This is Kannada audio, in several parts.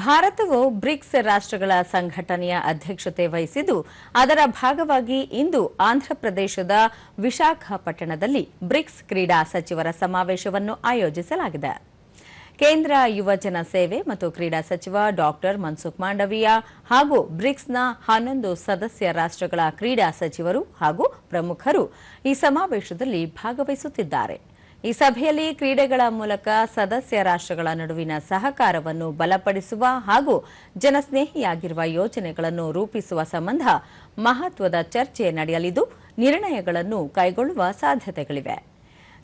ಭಾರತವು ಬ್ರಿಕ್ಸ್ ರಾಷ್ಟ್ರಗಳ ಸಂಘಟನೆಯ ಅಧ್ಯಕ್ಷತೆ ವಹಿಸಿದ್ದು ಅದರ ಭಾಗವಾಗಿ ಇಂದು ಆಂಧ್ರಪ್ರದೇಶದ ವಿಶಾಖಪಟ್ಟಣದಲ್ಲಿ ಬ್ರಿಕ್ಸ್ ಕ್ರೀಡಾ ಸಚಿವರ ಸಮಾವೇಶವನ್ನು ಆಯೋಜಿಸಲಾಗಿದೆ. ಕೇಂದ್ರ ಯುವಜನ ಸೇವೆ ಮತ್ತು ಕ್ರೀಡಾ ಸಚಿವ ಡಾಕ್ಟರ್ ಮನ್ಸುಖ್ ಮಾಂಡವೀಯ ಹಾಗೂ ಬ್ರಿಕ್ಸ್ನ 11 ಸದಸ್ಯ ರಾಷ್ಟ್ರಗಳ ಕ್ರೀಡಾ ಸಚಿವರು ಹಾಗೂ ಪ್ರಮುಖರು ಈ ಸಮಾವೇಶದಲ್ಲಿ ಭಾಗವಹಿಸುತ್ತಿದ್ದಾರೆ. ಈ ಸಭೆಯಲ್ಲಿ ಕ್ರೀಡೆಗಳ ಮೂಲಕ ಸದಸ್ಯ ರಾಷ್ಟ್ರಗಳ ನಡುವಿನ ಸಹಕಾರವನ್ನು ಬಲಪಡಿಸುವ ಹಾಗೂ ಜನಸ್ನೇಹಿಯಾಗಿರುವ ಯೋಜನೆಗಳನ್ನು ರೂಪಿಸುವ ಸಂಬಂಧ ಮಹತ್ವದ ಚರ್ಚೆ ನಡೆಯಲಿದ್ದು ನಿರ್ಣಯಗಳನ್ನು ಕೈಗೊಳ್ಳುವ ಸಾಧ್ಯತೆಗಳಿವೆ.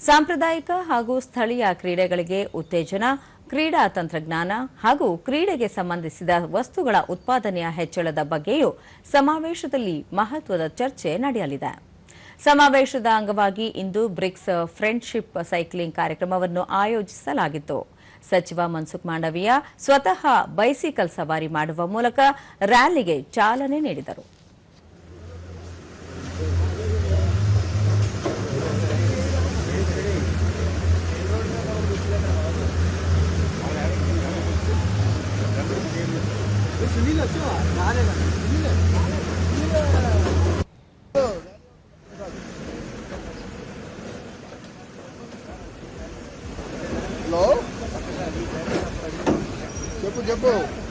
ಸಾಂಪ್ರದಾಯಿಕ ಹಾಗೂ ಸ್ಥಳೀಯ ಕ್ರೀಡೆಗಳಿಗೆ ಉತ್ತೇಜನ, ಕ್ರೀಡಾ ತಂತ್ರಜ್ಞಾನ ಹಾಗೂ ಕ್ರೀಡೆಗೆ ಸಂಬಂಧಿಸಿದ ವಸ್ತುಗಳ ಉತ್ಪಾದನೆಯ ಹೆಚ್ಚಳದ ಬಗ್ಗೆಯೂ ಸಮಾವೇಶದಲ್ಲಿ ಮಹತ್ವದ ಚರ್ಚೆ ನಡೆಯಲಿದೆ. ಸಮಾವೇಶದ ಅಂಗವಾಗಿ ಇಂದು ಬ್ರಿಕ್ಸ್ ಫ್ರೆಂಡ್ಶಿಪ್ ಸೈಕ್ಲಿಂಗ್ ಕಾರ್ಯಕ್ರಮವನ್ನು ಆಯೋಜಿಸಲಾಗಿತ್ತು. ಸಚಿವ ಮನ್ಸುಖ್ ಮಾಂಡವೀಯ ಸ್ವತಃ ಬೈಸಿಕಲ್ ಸವಾರಿ ಮಾಡುವ ಮೂಲಕ ರ್ಯಾಲಿಗೆ ಚಾಲನೆ ನೀಡಿದರು. Hello? Cepu.